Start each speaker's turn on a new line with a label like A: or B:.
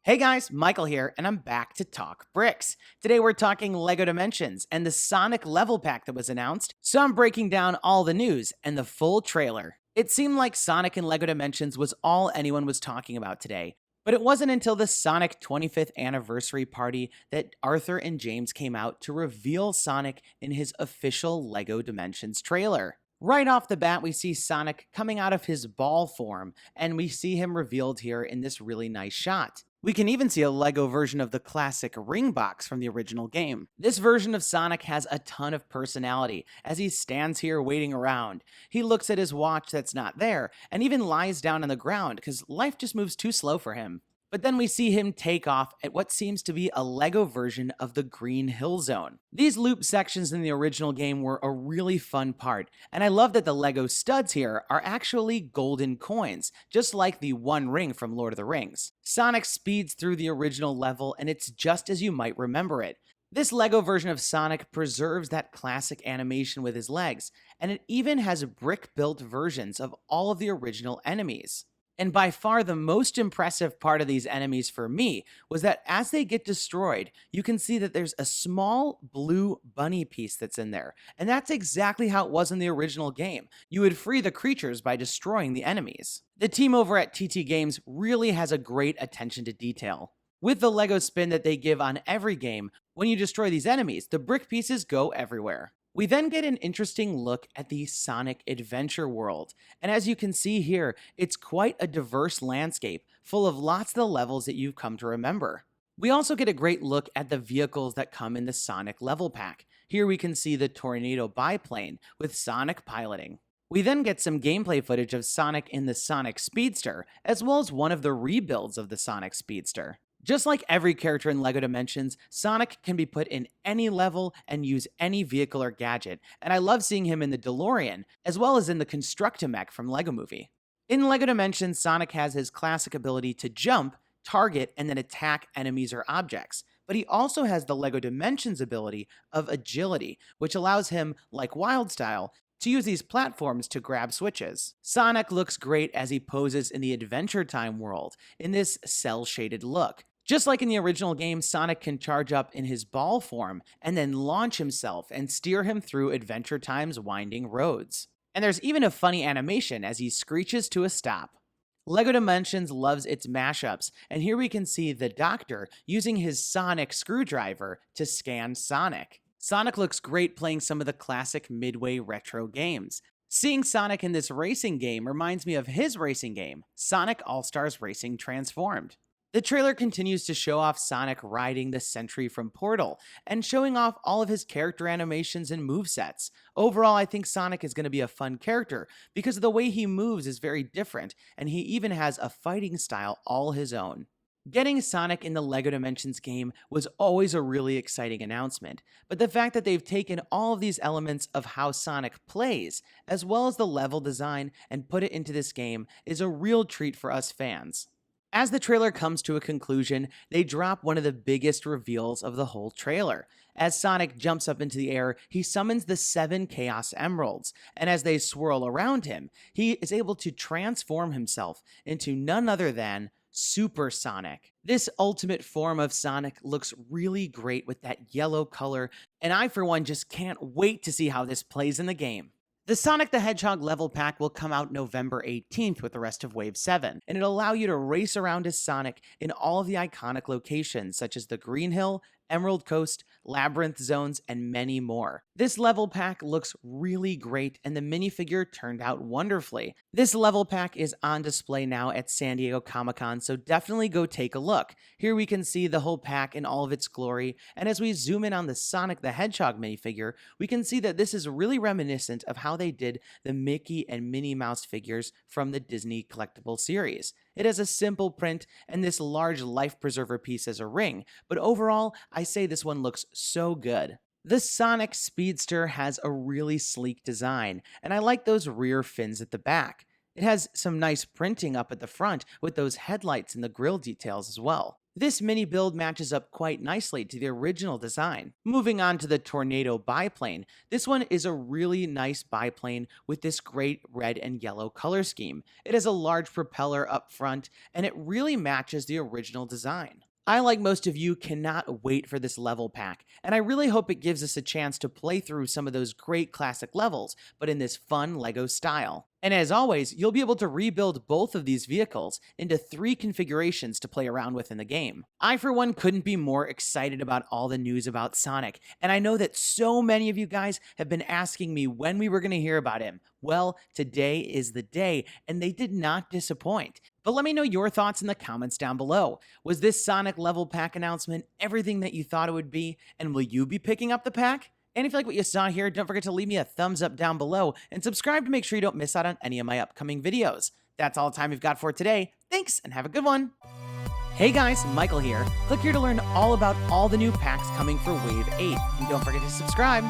A: Hey guys, Michael here, and I'm back to talk bricks. Today we're talking LEGO Dimensions and the Sonic level pack that was announced, so I'm breaking down all the news and the full trailer. It seemed like Sonic and LEGO Dimensions was all anyone was talking about today, but it wasn't until the Sonic 25th anniversary party that Arthur and James came out to reveal Sonic in his official LEGO Dimensions trailer. Right off the bat, we see Sonic coming out of his ball form, and we see him revealed here in this really nice shot. We can even see a LEGO version of the classic ring box from the original game. This version of Sonic has a ton of personality as he stands here waiting around. He looks at his watch that's not there and even lies down on the ground because life just moves too slow for him. But then we see him take off at what seems to be a LEGO version of the Green Hill Zone. These loop sections in the original game were a really fun part, and I love that the LEGO studs here are actually golden coins, just like the One Ring from Lord of the Rings. Sonic speeds through the original level, and it's just as you might remember it. This LEGO version of Sonic preserves that classic animation with his legs, and it even has brick-built versions of all of the original enemies. And by far the most impressive part of these enemies for me was that as they get destroyed, you can see that there's a small blue bunny piece that's in there. And that's exactly how it was in the original game. You would free the creatures by destroying the enemies. The team over at TT Games really has a great attention to detail. With the LEGO spin that they give on every game, when you destroy these enemies, the brick pieces go everywhere. We then get an interesting look at the Sonic Adventure world, and as you can see here, it's quite a diverse landscape, full of lots of the levels that you've come to remember. We also get a great look at the vehicles that come in the Sonic level pack. Here we can see the Tornado biplane with Sonic piloting. We then get some gameplay footage of Sonic in the Sonic Speedster, as well as one of the rebuilds of the Sonic Speedster. Just like every character in LEGO Dimensions, Sonic can be put in any level and use any vehicle or gadget, and I love seeing him in the DeLorean, as well as in the Constructamech from LEGO Movie. In LEGO Dimensions, Sonic has his classic ability to jump, target, and then attack enemies or objects, but he also has the LEGO Dimensions ability of agility, which allows him, like Wildstyle, to use these platforms to grab switches. Sonic looks great as he poses in the Adventure Time world, in this cel-shaded look. Just like in the original game, Sonic can charge up in his ball form and then launch himself and steer him through Adventure Time's winding roads. And there's even a funny animation as he screeches to a stop. LEGO Dimensions loves its mashups, and here we can see the Doctor using his sonic screwdriver to scan Sonic. Sonic looks great playing some of the classic Midway retro games. Seeing Sonic in this racing game reminds me of his racing game, Sonic All-Stars Racing Transformed. The trailer continues to show off Sonic riding the Sentry from Portal, and showing off all of his character animations and movesets. Overall, I think Sonic is going to be a fun character, because the way he moves is very different, and he even has a fighting style all his own. Getting Sonic in the LEGO Dimensions game was always a really exciting announcement, but the fact that they've taken all of these elements of how Sonic plays, as well as the level design, and put it into this game is a real treat for us fans. As the trailer comes to a conclusion, they drop one of the biggest reveals of the whole trailer. As Sonic jumps up into the air, he summons the 7 Chaos Emeralds, and as they swirl around him, he is able to transform himself into none other than Super Sonic. This ultimate form of Sonic looks really great with that yellow color, and I for one just can't wait to see how this plays in the game. The Sonic the Hedgehog level pack will come out November 18th with the rest of Wave 7, and it'll allow you to race around as Sonic in all of the iconic locations such as the Green Hill, Emerald Coast, Labyrinth Zones, and many more. This level pack looks really great, and the minifigure turned out wonderfully. This level pack is on display now at San Diego Comic-Con, so definitely go take a look. Here we can see the whole pack in all of its glory, and as we zoom in on the Sonic the Hedgehog minifigure, we can see that this is really reminiscent of how they did the Mickey and Minnie Mouse figures from the Disney collectible series. It has a simple print and this large life preserver piece as a ring, but overall, I say this one looks so good. The Sonic Speedster has a really sleek design, and I like those rear fins at the back. It has some nice printing up at the front with those headlights and the grille details as well. This mini build matches up quite nicely to the original design. Moving on to the Tornado biplane, this one is a really nice biplane with this great red and yellow color scheme. It has a large propeller up front, and it really matches the original design. I, like most of you, cannot wait for this level pack, and I really hope it gives us a chance to play through some of those great classic levels, but in this fun LEGO style. And as always, you'll be able to rebuild both of these vehicles into 3 configurations to play around with in the game. I, for one, couldn't be more excited about all the news about Sonic, and I know that so many of you guys have been asking me when we were going to hear about him. Well, today is the day, and they did not disappoint. But let me know your thoughts in the comments down below. Was this Sonic level pack announcement everything that you thought it would be, and will you be picking up the pack? And if you like what you saw here, don't forget to leave me a thumbs up down below and subscribe to make sure you don't miss out on any of my upcoming videos. That's all the time we've got for today. Thanks, and have a good one. Hey guys, Michael here. Click here to learn all about all the new packs coming for Wave 8. And don't forget to subscribe.